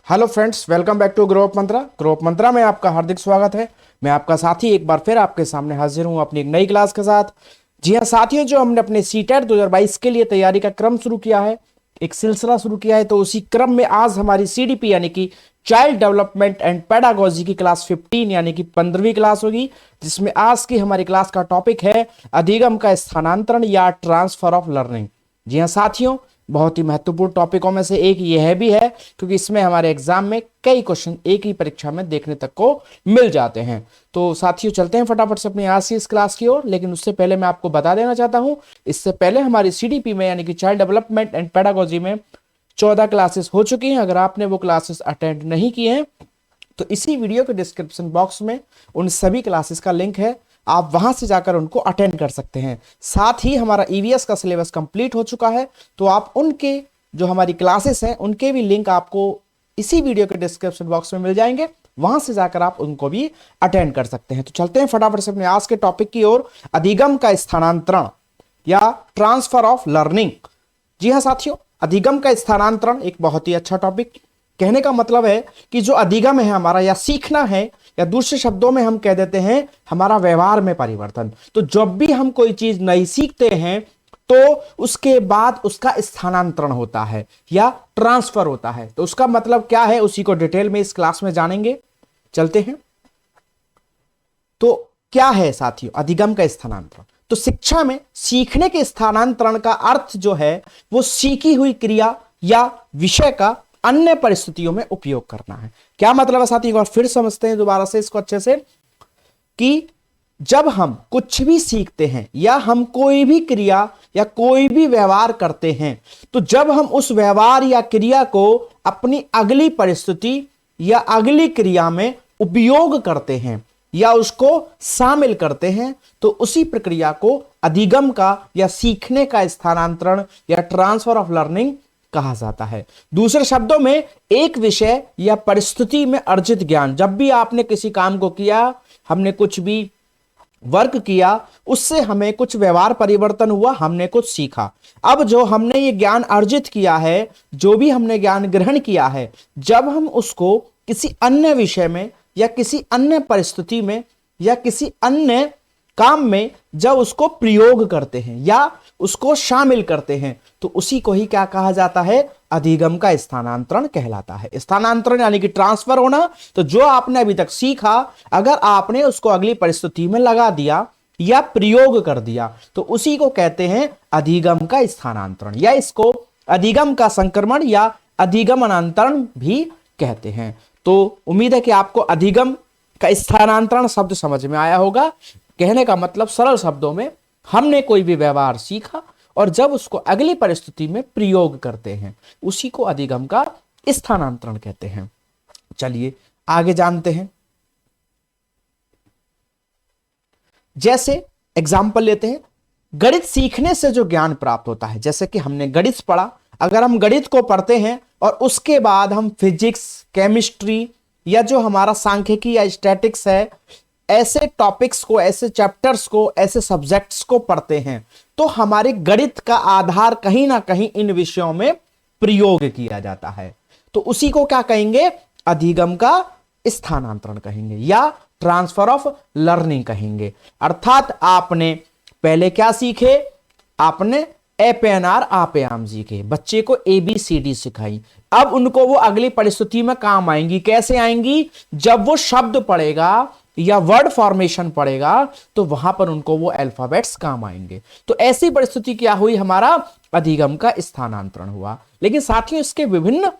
Hello friends, welcome back to grow up mantra. Grow up mantra में आपका हार्दिक स्वागत है। मैं आपका साथी एक बार फिर आपके सामने हाजिर हूं अपनी एक नई क्लास के साथ। जी हां साथियों, जो हमने अपने सीटेट 2022 के लिए तैयारी का क्रम शुरू किया है, एक सिलसिला शुरू किया है, तो उसी क्रम में आज हमारी सीडीपी यानी कि चाइल्ड डेवलपमेंट एंड पेडागोजी की क्लास 15 यानी कि 15वीं क्लास होगी, जिसमें आज की हमारी क्लास का टॉपिक है अधिगम का स्थानांतरण या ट्रांसफर ऑफ लर्निंग। जी हां साथियों, बहुत ही महत्वपूर्ण टॉपिकों में से एक यह भी है, क्योंकि इसमें हमारे एग्जाम में कई क्वेश्चन एक ही परीक्षा में देखने तक को मिल जाते हैं। तो साथियों चलते हैं फटाफट से अपनी आज की इस क्लास की ओर। लेकिन उससे पहले मैं आपको बता देना चाहता हूं, इससे पहले हमारी सीडीपी में यानी कि चाइल्ड डेवलपमेंट एंड पेडागोजी में 14 क्लासेस हो चुकी हैं। अगर आपने वो क्लासेस अटेंड नहीं किए हैं तो इसी वीडियो के डिस्क्रिप्शन बॉक्स में उन सभी क्लासेस का लिंक है, आप वहां से जाकर उनको अटेंड कर सकते हैं। साथ ही हमारा ईवीएस का सिलेबस कंप्लीट हो चुका है, तो आप उनके जो हमारी क्लासेस हैं उनके भी लिंक आपको इसी वीडियो के डिस्क्रिप्शन बॉक्स में मिल जाएंगे, वहां से जाकर आप उनको भी अटेंड कर सकते हैं। तो चलते हैं फटाफट से अपने आज के टॉपिक की ओर, अधिगम का स्थानांतरण या ट्रांसफर ऑफ लर्निंग। जी हां साथियों, अधिगम का स्थानांतरण एक बहुत ही अच्छा टॉपिक। कहने का मतलब है कि जो अधिगम है हमारा या सीखना है, या दूसरे शब्दों में हम कह देते हैं हमारा व्यवहार में परिवर्तन। तो जब भी हम कोई चीज नहीं सीखते हैं तो उसके बाद उसका स्थानांतरण होता है या ट्रांसफर होता है। तो उसका मतलब क्या है, उसी को डिटेल में इस क्लास में जानेंगे। चलते हैं। तो क्या है साथियों अधिगम का स्थानांतरण? तो शिक्षा में सीखने के स्थानांतरण का अर्थ जो है वो सीखी हुई क्रिया या विषय का अन्य परिस्थितियों में उपयोग करना है। क्या मतलब है साथी, एक बार फिर समझते हैं दोबारा से इसको अच्छे से, कि जब हम कुछ भी सीखते हैं या हम कोई भी क्रिया या कोई भी व्यवहार करते हैं, तो जब हम उस व्यवहार या क्रिया को अपनी अगली परिस्थिति या अगली क्रिया में उपयोग करते हैं या उसको शामिल करते हैं, तो उसी प्रक्रिया को अधिगम का या सीखने का स्थानांतरण या ट्रांसफर ऑफ लर्निंग कहा जाता है। दूसरे शब्दों में, एक विषय या परिस्थिति में अर्जित ज्ञान, जब भी आपने किसी काम को किया, हमने कुछ भी वर्क किया, उससे हमें कुछ व्यवहार परिवर्तन हुआ, हमने कुछ सीखा। अब जो हमने ये ज्ञान अर्जित किया है, जो भी हमने ज्ञान ग्रहण किया है, जब हम उसको किसी अन्य विषय में या किसी अन्य परिस्थिति में या किसी अन्य काम में जब उसको प्रयोग करते हैं या उसको शामिल करते हैं, तो उसी को ही क्या कहा जाता है, अधिगम का स्थानांतरण कहलाता है। स्थानांतरण यानी कि ट्रांसफर होना। तो जो आपने अभी तक सीखा, अगर आपने उसको अगली परिस्थिति में लगा दिया या प्रयोग कर दिया, तो उसी को कहते हैं अधिगम का स्थानांतरण, या इसको अधिगम का संक्रमण या अधिगमनांतरण भी कहते हैं। तो उम्मीद है कि आपको अधिगम का स्थानांतरण शब्द समझ में आया होगा। कहने का मतलब सरल शब्दों में, हमने कोई भी व्यवहार सीखा और जब उसको अगली परिस्थिति में प्रयोग करते हैं, उसी को अधिगम का स्थानांतरण कहते हैं। चलिए आगे जानते हैं। जैसे एग्जाम्पल लेते हैं, गणित सीखने से जो ज्ञान प्राप्त होता है, जैसे कि हमने गणित पढ़ा, अगर हम गणित को पढ़ते हैं और उसके बाद हम फिजिक्स, केमिस्ट्री या जो हमारा सांख्यिकी या स्टैटिक्स है, ऐसे टॉपिक्स को, ऐसे चैप्टर्स को, ऐसे सब्जेक्ट्स को पढ़ते हैं, तो हमारे गणित का आधार कहीं ना कहीं इन विषयों में प्रयोग किया जाता है। तो उसी को क्या कहेंगे, अधिगम का स्थानांतरण कहेंगे या ट्रांसफर ऑफ लर्निंग कहेंगे। अर्थात आपने पहले क्या सीखे, आपने एपीएनआर आपेआम सीखे, बच्चे को ABCD सिखाई। अब उनको वो अगली परिस्थिति में काम आएंगी। कैसे आएंगी, जब वो शब्द पढ़ेगा या वर्ड फॉर्मेशन पड़ेगा, तो वहां पर उनको वो अल्फाबेट्स काम आएंगे। तो ऐसी परिस्थिति क्या हुई, हमारा अधिगम का स्थानांतरण हुआ। लेकिन साथियों इसके विभिन्न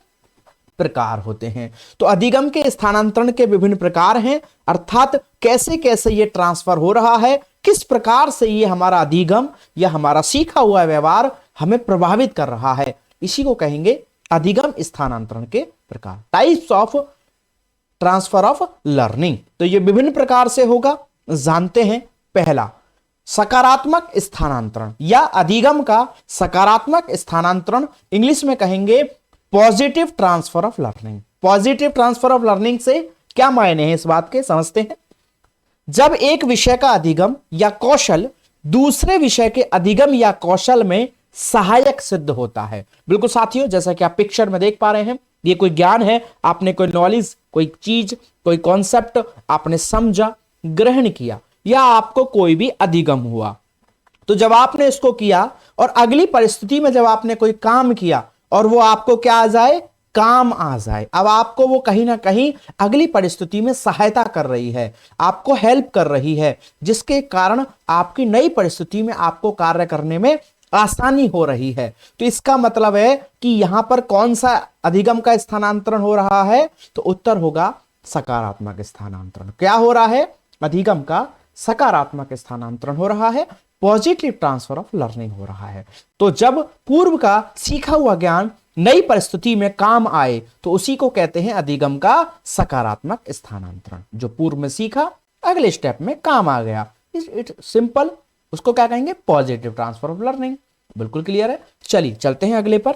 प्रकार होते हैं। तो अधिगम के स्थानांतरण के विभिन्न प्रकार हैं, अर्थात कैसे कैसे ये ट्रांसफर हो रहा है, किस प्रकार से ये हमारा अधिगम या हमारा सीखा हुआ व्यवहार हमें प्रभावित कर रहा है, इसी को कहेंगे अधिगम स्थानांतरण के प्रकार, types of transfer of learning. तो ये विभिन्न प्रकार से होगा, जानते हैं। पहला, सकारात्मक स्थानांतरण या अधिगम का सकारात्मक स्थानांतरण, इंग्लिश में कहेंगे positive transfer of learning. Positive transfer of learning से क्या मायने हैं इस बात के, समझते हैं। जब एक विषय का अधिगम या कौशल दूसरे विषय के अधिगम या कौशल में सहायक सिद्ध होता है। बिल्कुल साथियों, जैसा कि आप पिक्चर में देख पा रहे हैं, ये कोई ज्ञान है, आपने कोई नॉलेज, कोई चीज, कोई कॉन्सेप्ट आपने समझा, ग्रहण किया, या आपको कोई भी अधिगम हुआ। तो जब आपने इसको किया और अगली परिस्थिति में जब आपने कोई काम किया और वो आपको क्या आ जाए, काम आ जाए, अब आपको वो कहीं ना कहीं अगली परिस्थिति में सहायता कर रही है, आपको हेल्प कर रही है, जिसके कारण आपकी नई परिस्थिति में आपको कार्य करने में आसानी हो रही है। तो इसका मतलब है कि यहां पर कौन सा अधिगम का स्थानांतरण हो रहा है, तो उत्तर होगा सकारात्मक स्थानांतरण। क्या हो रहा है, अधिगम का सकारात्मक स्थानांतरण हो रहा है, पॉजिटिव ट्रांसफर ऑफ लर्निंग हो रहा है। तो जब पूर्व का सीखा हुआ ज्ञान नई परिस्थिति में काम आए तो उसी को कहते हैं अधिगम का सकारात्मक स्थानांतरण। जो पूर्व में सीखा अगले स्टेप में काम आ गया, इट सिंपल, उसको क्या कहेंगे, पॉजिटिव ट्रांसफर ऑफ लर्निंग। बिल्कुल क्लियर है। चलिए चलते हैं अगले पर।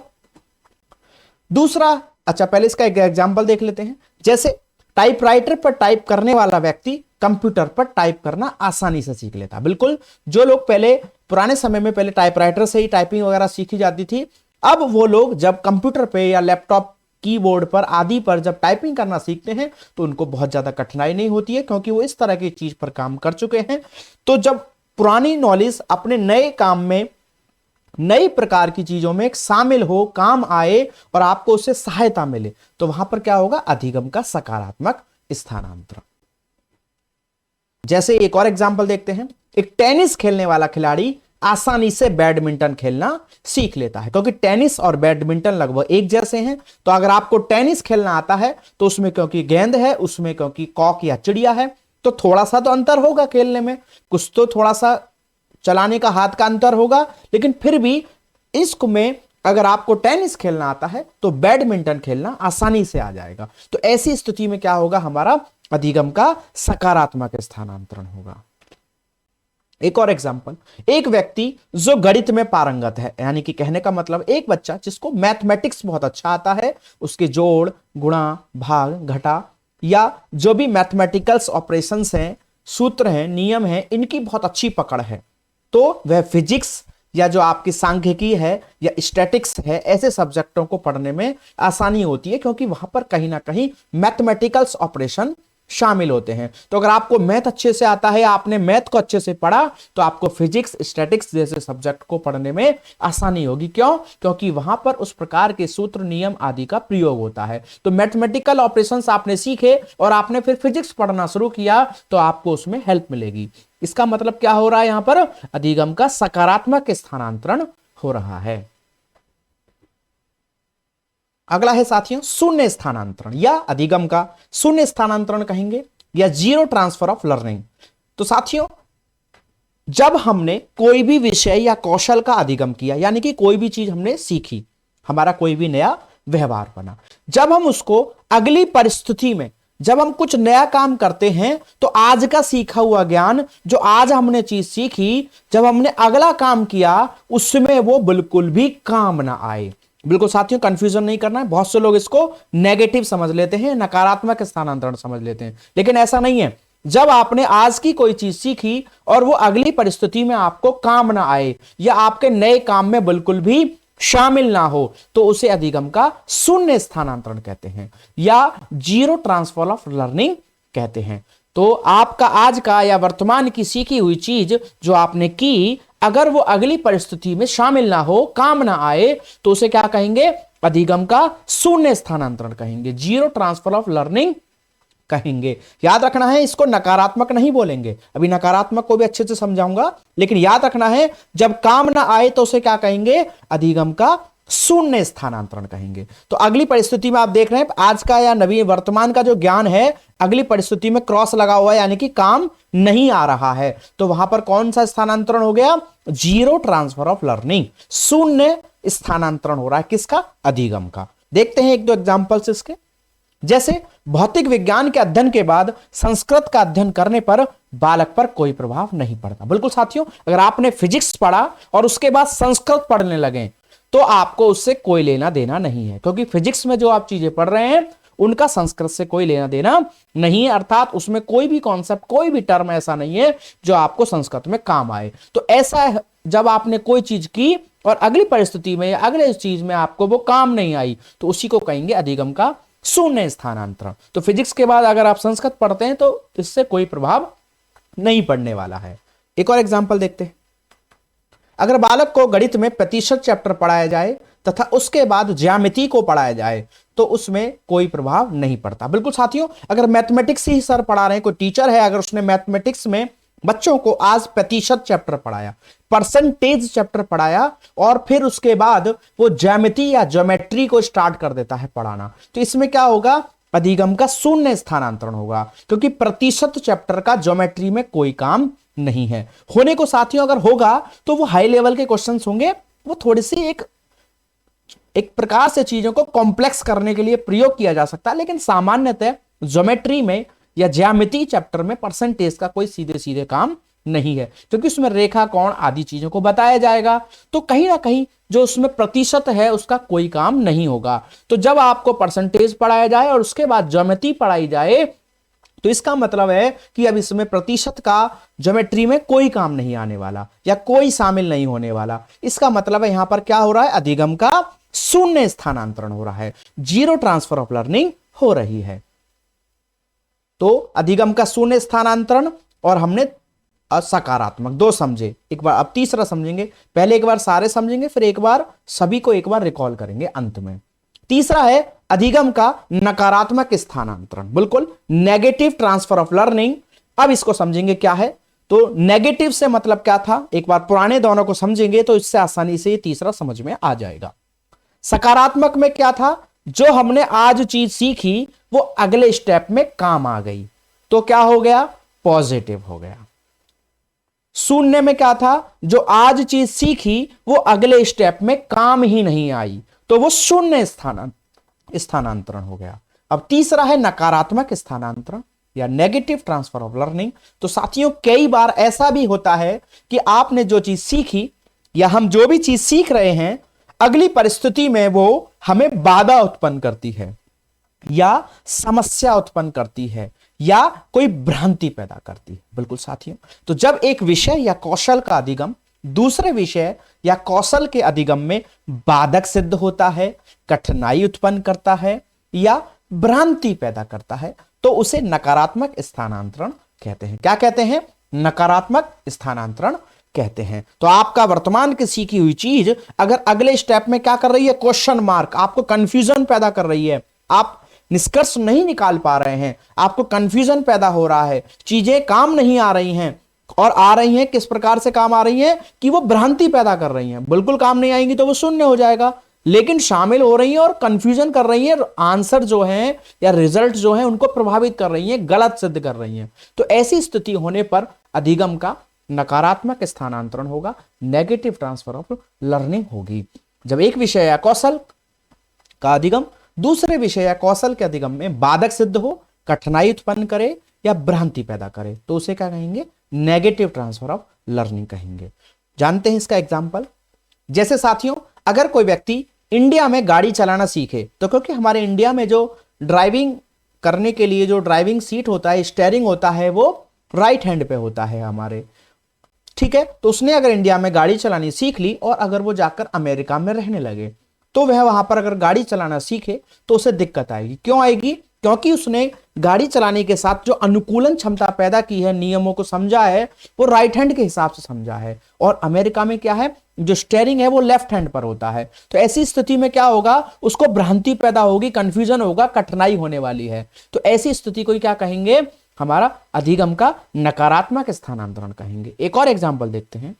दूसरा, अच्छा पहले इसका एक एग्जांपल देख लेते हैं। जैसे टाइपराइटर पर टाइप करने वाला व्यक्ति कंप्यूटर पर टाइप करना आसानी से सीख लेता। बिल्कुल, जो लोग पहले पुराने समय में पहले टाइपराइटर से ही टाइपिंग वगैरह सीखी जाती थी, अब वो लोग जब कंप्यूटर पे या लैपटॉप कीबोर्ड पर आदि पर जब टाइपिंग करना सीखते हैं तो उनको बहुत ज्यादा कठिनाई नहीं होती है, क्योंकि वो इस तरह की चीज पर काम कर चुके हैं। तो जब पुरानी नॉलेज अपने नए काम में, नई प्रकार की चीजों में शामिल हो, काम आए और आपको उससे सहायता मिले, तो वहां पर क्या होगा, अधिगम का सकारात्मक स्थानांतरण। जैसे एक और एग्जांपल देखते हैं। एक टेनिस खेलने वाला खिलाड़ी आसानी से बैडमिंटन खेलना सीख लेता है, क्योंकि टेनिस और बैडमिंटन लगभग एक जैसे हैं। तो अगर आपको टेनिस खेलना आता है तो उसमें क्योंकि गेंद है, उसमें क्योंकि कॉक या चिड़िया है, तो थोड़ा सा तो अंतर होगा खेलने में, कुछ तो थोड़ा सा चलाने का हाथ का अंतर होगा, लेकिन फिर भी इसको में अगर आपको टेनिस खेलना आता है तो बैडमिंटन खेलना आसानी से आ जाएगा। तो ऐसी स्थिति में क्या होगा, हमारा अधिगम का सकारात्मक स्थानांतरण होगा। एक और एग्जांपल, एक व्यक्ति जो गणित में पारंगत है, यानी कि कहने का मतलब एक बच्चा जिसको मैथमेटिक्स बहुत अच्छा आता है, उसके जोड़, गुणा, भाग, घटा या जो भी मैथमेटिकल्स ऑपरेशंस हैं, सूत्र हैं, नियम हैं, इनकी बहुत अच्छी पकड़ है, तो वह फिजिक्स या जो आपकी सांख्यिकी है या स्टैटिक्स है, ऐसे सब्जेक्टों को पढ़ने में आसानी होती है, क्योंकि वहां पर कहीं ना कहीं मैथमेटिकल्स ऑपरेशन शामिल होते हैं। तो अगर आपको मैथ अच्छे से आता है, आपने मैथ को अच्छे से पढ़ा, तो आपको फिजिक्स, स्टैटिक्स जैसे सब्जेक्ट को पढ़ने में आसानी होगी। क्यों? क्योंकि वहां पर उस प्रकार के सूत्र, नियम आदि का प्रयोग होता है। तो मैथमेटिकल ऑपरेशंस आपने सीखे और आपने फिर फिजिक्स पढ़ना शुरू किया, तो आपको उसमें हेल्प मिलेगी। इसका मतलब क्या हो रहा है, यहां पर अधिगम का सकारात्मक स्थानांतरण हो रहा है। अगला है साथियों शून्य स्थानांतरण, या अधिगम का शून्य स्थानांतरण कहेंगे, या जीरो ट्रांसफर ऑफ लर्निंग। तो साथियों, जब हमने कोई भी विषय या कौशल का अधिगम किया, यानी कि कोई भी चीज हमने सीखी, हमारा कोई भी नया व्यवहार बना, जब हम उसको अगली परिस्थिति में, जब हम कुछ नया काम करते हैं, तो आज का सीखा हुआ ज्ञान, जो आज हमने चीज सीखी, जब हमने अगला काम किया, उसमें वो बिल्कुल भी काम ना आए। बिल्कुल साथियों, कंफ्यूजन नहीं करना है। बहुत से लोग इसको नेगेटिव समझ लेते हैं, नकारात्मक स्थानांतरण समझ लेते हैं, लेकिन ऐसा नहीं है। जब आपने आज की कोई चीज सीखी और वो अगली परिस्थिति में आपको काम ना आए या आपके नए काम में बिल्कुल भी शामिल ना हो, तो उसे अधिगम का शून्य स्थानांतरण कहते हैं, या जीरो ट्रांसफर ऑफ लर्निंग कहते हैं। तो आपका आज का या वर्तमान की सीखी हुई चीज जो आपने की, अगर वो अगली परिस्थिति में शामिल ना हो, काम ना आए, तो उसे क्या कहेंगे, अधिगम का शून्य स्थानांतरण कहेंगे, जीरो ट्रांसफर ऑफ लर्निंग कहेंगे। याद रखना है, इसको नकारात्मक नहीं बोलेंगे, अभी नकारात्मक को भी अच्छे से समझाऊंगा, लेकिन याद रखना है जब काम ना आए तो उसे क्या कहेंगे, अधिगम का शून्य स्थानांतरण कहेंगे। तो अगली परिस्थिति में आप देख रहे हैं आज का या नवीन वर्तमान का जो ज्ञान है, अगली परिस्थिति में क्रॉस लगा हुआ है, यानी कि काम नहीं आ रहा है, तो वहां पर कौन सा स्थानांतरण हो गया, जीरो ट्रांसफर ऑफ लर्निंग, शून्य स्थानांतरण हो रहा है। किसका, अधिगम का। देखते हैं एक दो एग्जांपल्स इसके। जैसे भौतिक विज्ञान के अध्ययन के बाद संस्कृत का अध्ययन करने पर बालक पर कोई प्रभाव नहीं पड़ता। बिल्कुल साथियों, अगर आपने फिजिक्स पढ़ा और उसके बाद संस्कृत पढ़ने लगे, तो आपको उससे कोई लेना देना नहीं है, क्योंकि फिजिक्स में जो आप चीजें पढ़ रहे हैं उनका संस्कृत से कोई लेना देना नहीं है, अर्थात उसमें कोई भी कॉन्सेप्ट, कोई भी टर्म ऐसा नहीं है जो आपको संस्कृत में काम आए। तो ऐसा है, जब आपने कोई चीज की और अगली परिस्थिति में या अगले चीज में आपको वो काम नहीं आई, तो उसी को कहेंगे अधिगम का शून्य स्थानांतरण। तो फिजिक्स के बाद अगर आप संस्कृत पढ़ते हैं तो इससे कोई प्रभाव नहीं पड़ने वाला है। एक और एग्जाम्पल देखते हैं। अगर बालक को गणित में प्रतिशत चैप्टर पढ़ाया जाए तथा उसके बाद ज्यामिति को पढ़ाया जाए तो उसमें कोई प्रभाव नहीं पड़ता। बिल्कुल साथियों, अगर मैथमेटिक्स ही सर पढ़ा रहे हैं, कोई टीचर है, अगर उसने मैथमेटिक्स में बच्चों को आज प्रतिशत चैप्टर पढ़ाया, परसेंटेज चैप्टर पढ़ाया और फिर उसके बाद वो ज्यामिति या ज्योमेट्री को स्टार्ट कर देता है पढ़ाना, तो इसमें क्या होगा, अधिगम का शून्य स्थानांतरण होगा, क्योंकि प्रतिशत चैप्टर का ज्योमेट्री में कोई काम नहीं है। होने को साथियों अगर होगा तो वो हाई लेवल के क्वेश्चंस होंगे, वो थोड़ी सी एक प्रकार से चीजों को कॉम्प्लेक्स करने के लिए प्रयोग किया जा सकता है, लेकिन सामान्यतः ज्योमेट्री में या ज्यामिति चैप्टर में परसेंटेज का कोई सीधे सीधे काम नहीं है, क्योंकि उसमें रेखा कोण आदि चीजों को बताया जाएगा, तो कहीं ना कहीं जो उसमें प्रतिशत है उसका कोई काम नहीं होगा। तो जब आपको परसेंटेज पढ़ाया जाए और उसके बाद ज्योमेट्री पढ़ाई जाए तो इसका मतलब है कि अब इसमें प्रतिशत का ज्योमेट्री में कोई काम नहीं आने वाला या कोई शामिल नहीं होने वाला। इसका मतलब है यहां पर क्या हो रहा है, अधिगम का शून्य स्थानांतरण हो रहा है, जीरो ट्रांसफर ऑफ लर्निंग हो रही है। तो अधिगम का शून्य स्थानांतरण और हमने सकारात्मक दो समझे, एक बार अब तीसरा समझेंगे। पहले एक बार सारे समझेंगे, फिर एक बार सभी को एक बार रिकॉल करेंगे अंत में। तीसरा है अधिगम का नकारात्मक स्थानांतरण, बिल्कुल नेगेटिव ट्रांसफर ऑफ लर्निंग। अब इसको समझेंगे क्या है। तो नेगेटिव से मतलब क्या था, एक बार पुराने दोनों को समझेंगे तो इससे आसानी से ये तीसरा समझ में आ जाएगा। सकारात्मक में क्या था, जो हमने आज चीज सीखी वो अगले स्टेप में काम आ गई, तो क्या हो गया, पॉजिटिव हो गया। शून्य में क्या था, जो आज चीज सीखी वो अगले स्टेप में काम ही नहीं आई, तो वो शून्य स्थानांतरण हो गया। अब तीसरा है नकारात्मक स्थानांतरण या नेगेटिव ट्रांसफर ऑफ लर्निंग। तो साथियों कई बार ऐसा भी होता है कि आपने जो चीज सीखी या हम जो भी चीज सीख रहे हैं, अगली परिस्थिति में वो हमें बाधा उत्पन्न करती है या समस्या उत्पन्न करती है या कोई भ्रांति पैदा करती है। बिल्कुल साथियों, तो जब एक विषय या कौशल का अधिगम दूसरे विषय या कौशल के अधिगम में बाधक सिद्ध होता है, कठिनाई उत्पन्न करता है या भ्रांति पैदा करता है, तो उसे नकारात्मक स्थानांतरण कहते हैं। क्या कहते हैं, नकारात्मक स्थानांतरण कहते हैं। तो आपका वर्तमान की सीखी हुई चीज अगर अगले स्टेप में क्या कर रही है, क्वेश्चन मार्क, आपको कंफ्यूजन पैदा कर रही है, आप निष्कर्ष नहीं निकाल पा रहे हैं, आपको कंफ्यूजन पैदा हो रहा है, चीजें काम नहीं आ रही हैं, और आ रही हैं किस प्रकार से काम आ रही हैं कि वो भ्रांति पैदा कर रही हैं। बिल्कुल काम नहीं आएंगी तो वो शून्य हो जाएगा, लेकिन शामिल हो रही हैं और कंफ्यूजन कर रही हैं, आंसर जो है या रिजल्ट जो है उनको प्रभावित कर रही हैं, गलत सिद्ध कर रही हैं। तो ऐसी स्थिति होने पर अधिगम का नकारात्मक स्थानांतरण होगा, नेगेटिव ट्रांसफर ऑफ लर्निंग होगी। जब एक विषय या कौशल का अधिगम दूसरे विषय या कौशल के अधिगम में बाधक सिद्ध हो, कठिनाई उत्पन्न करे या भ्रांति पैदा करे, तो उसे क्या कहेंगे, नेगेटिव ट्रांसफर ऑफ लर्निंग कहेंगे। जानते हैं इसका एग्जाम्पल। जैसे साथियों अगर कोई व्यक्ति इंडिया में गाड़ी चलाना सीखे, तो क्योंकि हमारे इंडिया में जो ड्राइविंग करने के लिए जो ड्राइविंग सीट होता है, स्टीयरिंग होता है, वो राइट हैंड पे होता है हमारे, ठीक है। तो उसने अगर इंडिया में गाड़ी चलानी सीख ली और अगर वो जाकर अमेरिका में रहने लगे, तो वह वहां पर अगर गाड़ी चलाना सीखे तो उसे दिक्कत आएगी। क्यों आएगी, क्योंकि उसने गाड़ी चलाने के साथ जो अनुकूलन क्षमता पैदा की है, नियमों को समझा है, वो राइट हैंड के हिसाब से समझा है, और अमेरिका में क्या है, जो स्टीयरिंग है वो लेफ्ट हैंड पर होता है। तो ऐसी स्थिति में क्या होगा, उसको भ्रांति पैदा होगी, कंफ्यूजन होगा, कठिनाई होने वाली है। तो ऐसी स्थिति को क्या कहेंगे, हमारा अधिगम का नकारात्मक स्थानांतरण कहेंगे। एक और एग्जाम्पल देखते हैं।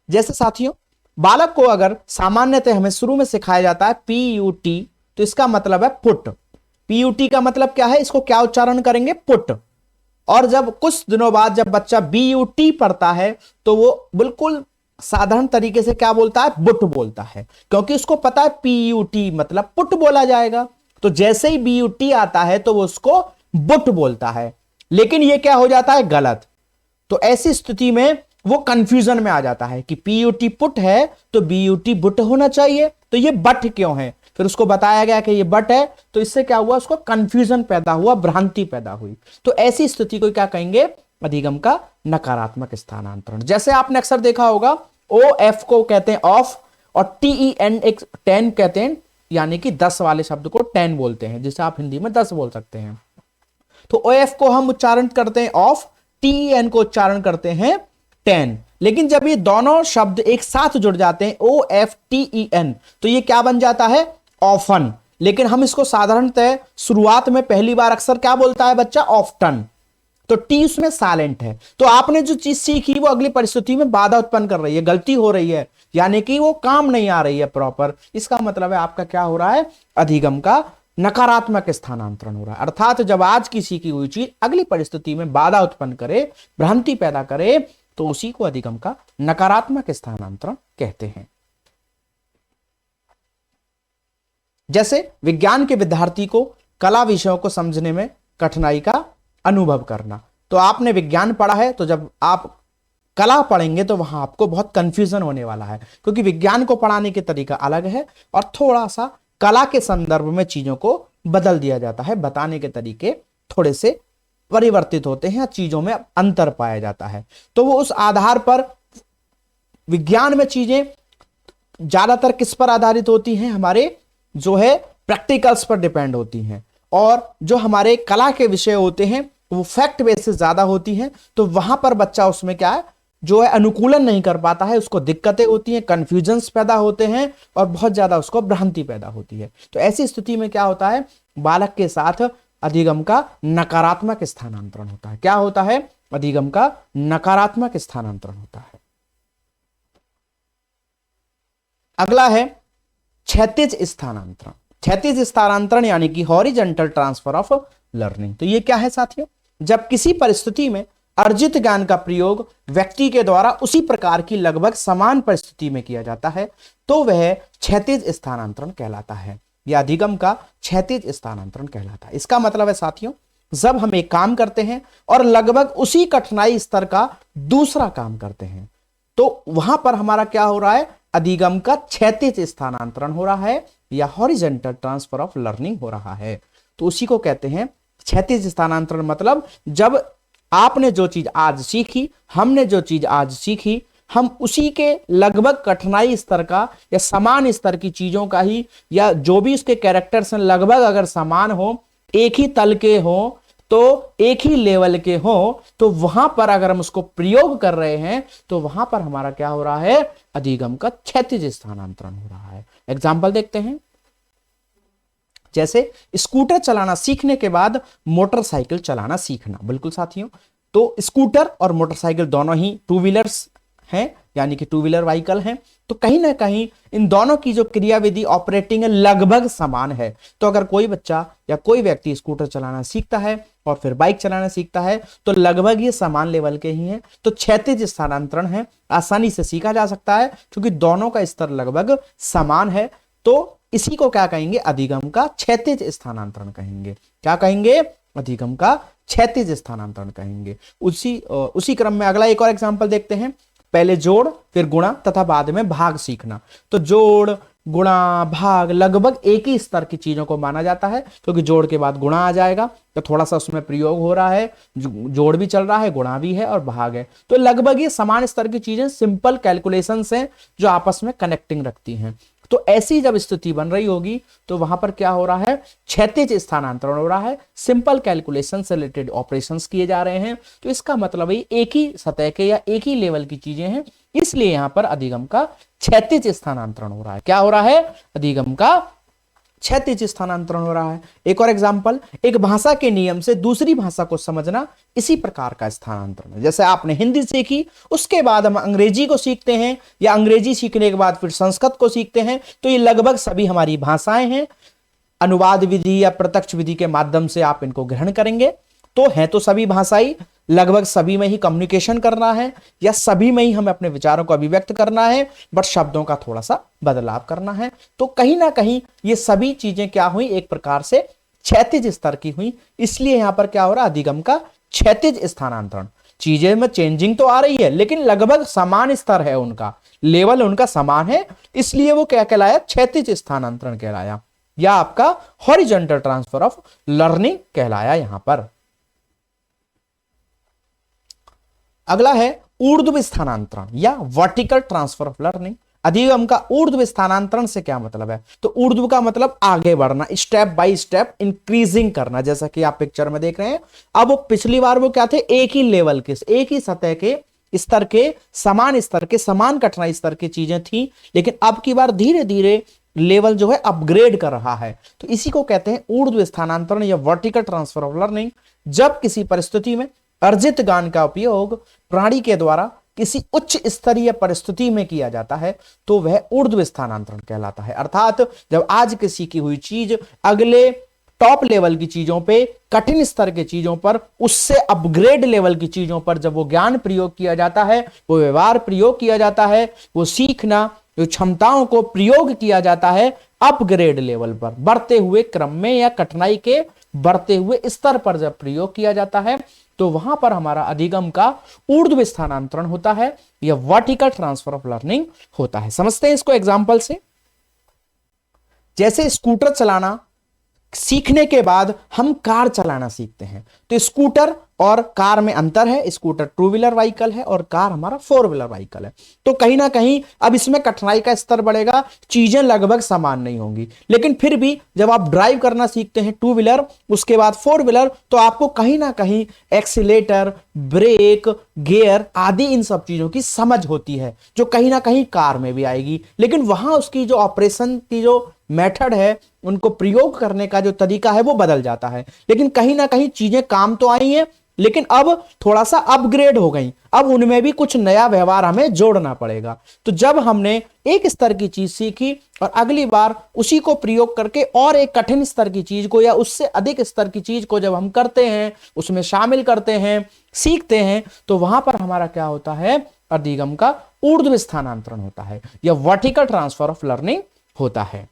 जैसे साथियों बालक को अगर सामान्यतः हमें शुरू में सिखाया जाता है PUT, तो इसका मतलब है पुट। PUT का मतलब क्या है, इसको क्या उच्चारण करेंगे, पुट। और जब कुछ दिनों बाद जब बच्चा BUT पढ़ता है तो वो बिल्कुल साधारण तरीके से क्या बोलता है, बुट बोलता है, क्योंकि उसको पता है PUT मतलब पुट बोला जाएगा। तो जैसे ही BUT आता है तो वो उसको बुट बोलता है, लेकिन ये क्या हो जाता है, गलत। तो ऐसी स्थिति में वो कंफ्यूजन में आ जाता है कि PUT पुट है तो BUT बुट होना चाहिए, तो ये बट क्यों है। फिर उसको बताया गया कि ये बट है, तो इससे क्या हुआ, उसको कंफ्यूजन पैदा हुआ, भ्रांति पैदा हुई। तो ऐसी स्थिति को क्या कहेंगे, अधिगम का नकारात्मक स्थानांतरण। जैसे आपने अक्सर देखा होगा OF को कहते हैं ऑफ, और TEN एक 10 कहते हैं, यानी कि 10 वाले शब्द को 10 बोलते हैं, जिसे आप हिंदी में 10 बोल सकते हैं। तो OF को हम उच्चारण करते हैं ऑफ, TEN को उच्चारण करते हैं 10। लेकिन जब ये दोनों शब्द एक साथ जुड़ जाते हैं OFTEN, तो ये क्या बन जाता है? ऑफन। लेकिन हम इसको साधारणतः शुरुआत में पहली बार अक्सर क्या बोलता है बच्चा? ऑफ्टन। तो टी उसमें साइलेंट है। तो आपने जो चीज सीखी वो अगली परिस्थिति में बाधा उत्पन्न कर रही है, गलती हो रही है, यानी कि वो काम नहीं आ रही है प्रॉपर। इसका मतलब है आपका क्या हो रहा है? अधिगम का नकारात्मक स्थानांतरण हो रहा है। अर्थात जब आज की सीखी हुई चीज अगली परिस्थिति में बाधा उत्पन्न करे, भ्रांति पैदा करे, तो उसी को अधिगम का नकारात्मक स्थानांतरण कहते हैं। जैसे विज्ञान के विद्यार्थी को कला विषयों को समझने में कठिनाई का अनुभव करना। तो आपने विज्ञान पढ़ा है, तो जब आप कला पढ़ेंगे तो वहां आपको बहुत कंफ्यूजन होने वाला है, क्योंकि विज्ञान को पढ़ाने के तरीका अलग है और थोड़ा सा कला के संदर्भ में चीजों को बदल दिया जाता है, बताने के तरीके थोड़े से परिवर्तित होते हैं, चीजों में अंतर पाया जाता है। तो वो उस आधार पर विज्ञान में चीजें ज्यादातर किस पर आधारित होती हैं? हमारे जो है प्रैक्टिकल्स पर डिपेंड होती हैं, और जो हमारे कला के विषय होते हैं वो फैक्ट बेसिस ज्यादा होती हैं। तो वहां पर बच्चा उसमें क्या है, जो है अनुकूलन नहीं कर पाता है, उसको दिक्कतें होती हैं, कंफ्यूजन्स पैदा होते हैं और बहुत ज्यादा उसको भ्रांति पैदा होती है। तो ऐसी स्थिति में क्या होता है? बालक के साथ अधिगम का नकारात्मक स्थानांतरण होता है। क्या होता है? अधिगम का नकारात्मक स्थानांतरण होता है। अगला है क्षैतिज स्थानांतरण। क्षैतिज स्थानांतरण यानी कि हॉरिजॉन्टल ट्रांसफर ऑफ लर्निंग। तो ये क्या है साथियों? जब किसी परिस्थिति में अर्जित ज्ञान का प्रयोग व्यक्ति के द्वारा उसी प्रकार की लगभग समान परिस्थिति में किया जाता है, तो वह क्षैतिज स्थानांतरण कहलाता है, या अधिगम का क्षैतिज स्थानांतरण कहलाता है। इसका मतलब है साथियों, जब हम एक काम करते हैं और लगभग उसी कठिनाई स्तर का दूसरा काम करते हैं, तो वहां पर हमारा क्या हो रहा है? अधिगम का क्षैतिज स्थानांतरण हो रहा है, या हॉरिजॉन्टल ट्रांसफर ऑफ लर्निंग हो रहा है। तो उसी को कहते हैं क्षैतिज स्थानांतरण। मतलब जब आपने जो चीज आज सीखी, हमने जो चीज आज सीखी, हम उसी के लगभग कठिनाई स्तर का या समान स्तर की चीजों का ही, या जो भी उसके कैरेक्टर्स हैं लगभग अगर समान हो, एक ही तल के हो, तो एक ही लेवल के हो, तो वहां पर अगर हम उसको प्रयोग कर रहे हैं तो वहां पर हमारा क्या हो रहा है? अधिगम का क्षैतिज स्थानांतरण हो रहा है। एग्जाम्पल देखते हैं। जैसे स्कूटर चलाना सीखने के बाद मोटरसाइकिल चलाना सीखना। बिल्कुल साथियों, तो स्कूटर और मोटरसाइकिल दोनों ही टू व्हीलर्स हैं, यानी कि टू व्हीलर व्हीकल हैं। तो कहीं ना कहीं इन दोनों की जो क्रियाविधि ऑपरेटिंग है लगभग समान है। तो अगर कोई बच्चा या कोई व्यक्ति स्कूटर चलाना सीखता है और फिर बाइक चलाना सीखता है, तो लगभग ये समान लेवल के ही हैं। तो क्षैतिज स्थानांतरण है, आसानी से सीखा जा सकता है क्योंकि दोनों का स्तर लगभग समान है। तो इसी को क्या कहेंगे? अधिगम का क्षैतिज स्थानांतरण कहेंगे। क्या कहेंगे? अधिगम का क्षैतिज स्थानांतरण कहेंगे। उसी क्रम में अगला एक और एग्जांपल देखते हैं। पहले जोड़, फिर गुणा तथा बाद में भाग सीखना। तो जोड़, गुणा, भाग लगभग एक ही स्तर की चीजों को माना जाता है, क्योंकि जोड़ के बाद गुणा आ जाएगा, तो थोड़ा सा उसमें प्रयोग हो रहा है, जोड़ भी चल रहा है, गुणा भी है और भाग है। तो लगभग ये समान स्तर की चीजें, सिंपल कैलकुलेशंस हैं जो आपस में कनेक्टिंग रखती हैं। तो ऐसी जब स्थिति बन रही होगी तो वहां पर क्या हो रहा है? क्षैतिज स्थानांतरण हो रहा है, सिंपल कैलकुलेशन से रिलेटेड ऑपरेशंस किए जा रहे हैं। तो इसका मतलब है एक ही सतह के या एक ही लेवल की चीजें हैं, इसलिए यहां पर अधिगम का क्षैतिज स्थानांतरण हो रहा है। क्या हो रहा है? अधिगम का क्षैतिज स्थानांतरण हो रहा है। एक और एग्जांपल, एक भाषा के नियम से दूसरी भाषा को समझना इसी प्रकार का स्थानांतरण है। जैसे आपने हिंदी सीखी, उसके बाद हम अंग्रेजी को सीखते हैं, या अंग्रेजी सीखने के बाद फिर संस्कृत को सीखते हैं, तो ये लगभग सभी हमारी भाषाएं हैं। अनुवाद विधि या प्रत्यक्ष विधि के माध्यम से आप इनको ग्रहण करेंगे, तो है तो सभी भाषाई, लगभग सभी में ही कम्युनिकेशन करना है, या सभी में ही हमें अपने विचारों को अभिव्यक्त करना है, बट शब्दों का थोड़ा सा बदलाव करना है। तो कहीं ना कहीं ये सभी चीजें क्या हुई? एक प्रकार से क्षैतिज स्तर की हुई। इसलिए यहां पर क्या हो रहा है? अधिगम का क्षैतिज स्थानांतरण। चीजें में चेंजिंग तो आ रही है, लेकिन लगभग समान स्तर है, उनका लेवल उनका समान है, इसलिए वो क्या कहलाया? क्षैतिज स्थानांतरण कहलाया, या आपका हॉरिजॉन्टल ट्रांसफर ऑफ लर्निंग कहलाया यहां पर। अगला है ऊर्ध्व स्थानांतरण या वर्टिकल ट्रांसफर ऑफ लर्निंग। अधिगम का ऊर्ध्व स्थानांतरण से क्या मतलब है? तो ऊर्ध्व का मतलब आगे बढ़ना, स्टेप बाय स्टेप इंक्रीजिंग करना, जैसा कि आप पिक्चर में देख रहे हैं। अब वो पिछली बार वो क्या थे, एक ही लेवल के, एक ही सतह के स्तर के, समान कठिनाई स्तर की चीजें थी, लेकिन अब की बार धीरे धीरे लेवल जो है अपग्रेड कर रहा है। तो इसी को कहते हैं ऊर्ध्व स्थानांतरण या वर्टिकल ट्रांसफर ऑफ लर्निंग। जब किसी परिस्थिति में अर्जित ज्ञान का उपयोग प्राणी के द्वारा किसी उच्च स्तरीय परिस्थिति में किया जाता है तो वह ऊर्ध्व स्थानांतरण कहलाता है। अर्थात जब आज की सीखी हुई चीज अगले टॉप लेवल की चीजों पे, कठिन स्तर के चीजों पर, उससे अपग्रेड लेवल की चीजों पर जब वो ज्ञान प्रयोग किया जाता है, वो व्यवहार प्रयोग किया जाता है, वो सीखना, जो क्षमताओं को प्रयोग किया जाता है अपग्रेड लेवल पर, बढ़ते हुए क्रम में या कठिनाई के बढ़ते हुए स्तर पर जब प्रयोग किया जाता है तो वहां पर हमारा अधिगम का ऊर्ध्व स्थानांतरण होता है या वर्टिकल ट्रांसफर ऑफ लर्निंग होता है। समझते हैं इसको एग्जांपल से। जैसे स्कूटर चलाना सीखने के बाद हम कार चलाना सीखते हैं, तो स्कूटर और कार में अंतर है। स्कूटर टू व्हीलर व्हीकल है और कार हमारा फोर व्हीलर व्हीकल है। तो कहीं ना कहीं अब इसमें कठिनाई का स्तर बढ़ेगा, चीजें लगभग समान नहीं होंगी, लेकिन फिर भी जब आप ड्राइव करना सीखते हैं टू व्हीलर, उसके बाद फोर व्हीलर, तो आपको कहीं ना कहीं एक्सीलेटर, ब्रेक, गियर आदि इन सब चीजों की समझ होती है, जो कहीं ना कहीं कार में भी आएगी। लेकिन वहां उसकी जो ऑपरेशन की जो मेथड है, उनको प्रयोग करने का जो तरीका है वो बदल जाता है। लेकिन कहीं ना कहीं चीजें काम तो आई हैं, लेकिन अब थोड़ा सा अपग्रेड हो गई, अब उनमें भी कुछ नया व्यवहार हमें जोड़ना पड़ेगा। तो जब हमने एक स्तर की चीज सीखी और अगली बार उसी को प्रयोग करके और एक कठिन स्तर की चीज को या उससे अधिक स्तर की चीज को जब हम करते हैं, उसमें शामिल करते हैं, सीखते हैं, तो वहां पर हमारा क्या होता है, अधिगम का ऊर्ध्व स्थानांतरण होता है या वर्टिकल ट्रांसफर ऑफ लर्निंग होता है।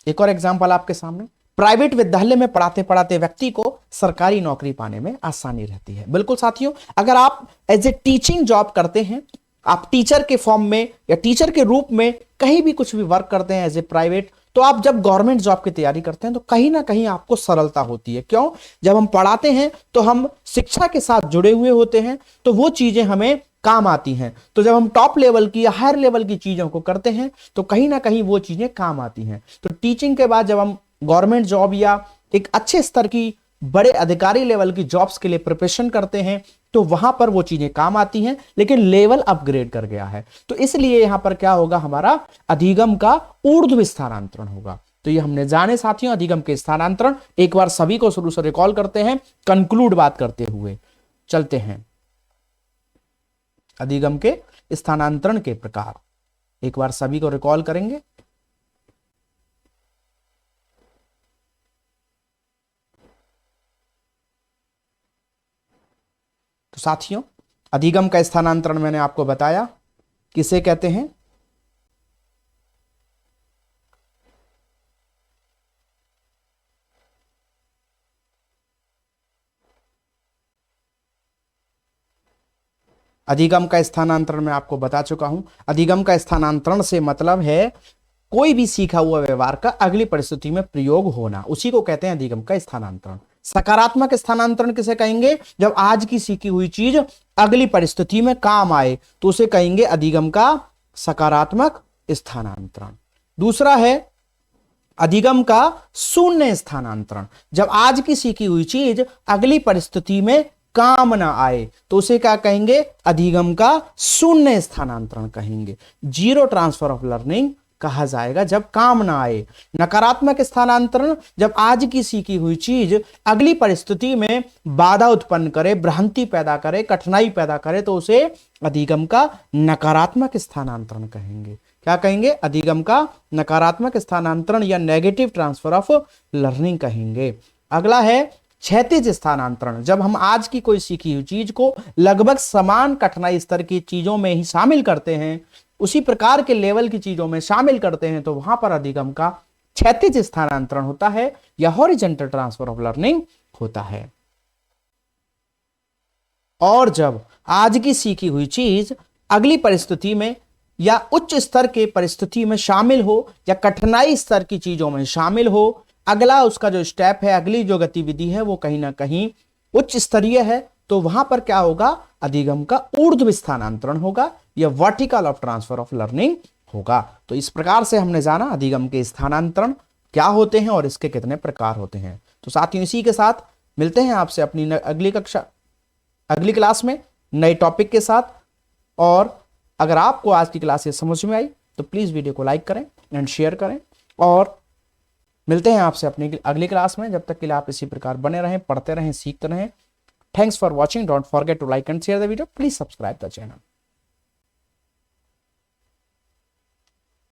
एक और एग्जांपल आपके सामने। प्राइवेट विद्यालय में पढ़ाते पढ़ाते व्यक्ति को सरकारी नौकरी पाने में आसानी रहती है। बिल्कुल साथियों, अगर आप एज ए टीचिंग जॉब करते हैं, आप टीचर के फॉर्म में या टीचर के रूप में कहीं भी कुछ भी वर्क करते हैं एज ए प्राइवेट, तो आप जब गवर्नमेंट जॉब की तैयारी करते हैं तो कहीं ना कहीं आपको सरलता होती है। क्यों? जब हम पढ़ाते हैं तो हम शिक्षा के साथ जुड़े हुए होते हैं, तो वो चीजें हमें काम आती हैं। तो जब हम टॉप लेवल की या हायर लेवल की चीजों को करते हैं तो कहीं ना कहीं वो चीजें काम आती हैं। तो टीचिंग के बाद जब हम गवर्नमेंट जॉब या एक अच्छे स्तर की बड़े अधिकारी लेवल की जॉब्स के लिए प्रिपरेशन करते हैं तो वहां पर वो चीजें काम आती हैं, लेकिन लेवल अपग्रेड कर गया है। तो इसलिए यहां पर क्या होगा, हमारा अधिगम का ऊर्ध्व स्थानांतरण होगा। तो ये हमने जाने साथियों अधिगम के स्थानांतरण। एक बार सभी को शुरू से रिकॉल करते हैं, कंक्लूड बात करते हुए चलते हैं। अधिगम के स्थानांतरण के प्रकार एक बार सभी को रिकॉल करेंगे। तो साथियों, अधिगम का स्थानांतरण मैंने आपको बताया किसे कहते हैं। अधिगम का स्थानांतरण मैं आपको बता चुका हूं। अधिगम का स्थानांतरण से मतलब है कोई भी सीखा हुआ व्यवहार का अगली परिस्थिति में प्रयोग होना, उसी को कहते हैं अधिगम का स्थानांतरण। सकारात्मक स्थानांतरण किसे कहेंगे? जब आज की सीखी हुई चीज अगली परिस्थिति में काम आए तो उसे कहेंगे अधिगम का सकारात्मक स्थानांतरण। दूसरा है अधिगम का शून्य स्थानांतरण। जब आज की सीखी हुई चीज अगली परिस्थिति में काम ना आए तो उसे क्या कहेंगे? अधिगम का शून्य स्थानांतरण कहेंगे। जीरो ट्रांसफर ऑफ लर्निंग कहा जाएगा जब काम ना आए। नकारात्मक स्थानांतरण, जब आज की सीखी हुई चीज अगली परिस्थिति में बाधा उत्पन्न करे, भ्रांति पैदा करे, कठिनाई पैदा करे, तो उसे अधिगम का नकारात्मक स्थानांतरण कहेंगे। क्या कहेंगे? अधिगम का नकारात्मक स्थानांतरण या नेगेटिव ट्रांसफर ऑफ लर्निंग कहेंगे। अगला है क्षैतिज स्थानांतरण। जब हम आज की कोई सीखी हुई चीज को लगभग समान कठिनाई स्तर की चीजों में ही शामिल करते हैं, उसी प्रकार के लेवल की चीजों में शामिल करते हैं, तो वहां पर अधिगम का क्षैतिज स्थानांतरण होता है या हॉरिजॉन्टल ट्रांसफर ऑफ लर्निंग होता है। और जब आज की सीखी हुई चीज अगली परिस्थिति में या उच्च स्तर के परिस्थिति में शामिल हो या कठिनाई स्तर की चीजों में शामिल हो, अगला उसका जो स्टेप है, अगली जो गतिविधि है, वो कहीं ना कहीं उच्च स्तरीय है तो वहां पर क्या होगा, अधिगम का ऊर्ध्व स्थानांतरण होगा या vertical of transfer of learning होगा। तो इस प्रकार से हमने जाना अधिगम के स्थानांतरण क्या होते हैं और इसके कितने प्रकार होते हैं। तो साथियों इसी के साथ मिलते हैं आपसे अपनी अगली क्लास में नए टॉपिक के साथ। और अगर आपको आज की क्लास ये समझ में आई तो प्लीज वीडियो को लाइक करें एंड शेयर करें, और मिलते हैं आपसे अपनी अगली क्लास में। जब तक के लिए आप इसी प्रकार बने रहें, पढ़ते रहें, सीखते रहें। Thanks for watching. Don't forget to like and share the video. Please subscribe the channel.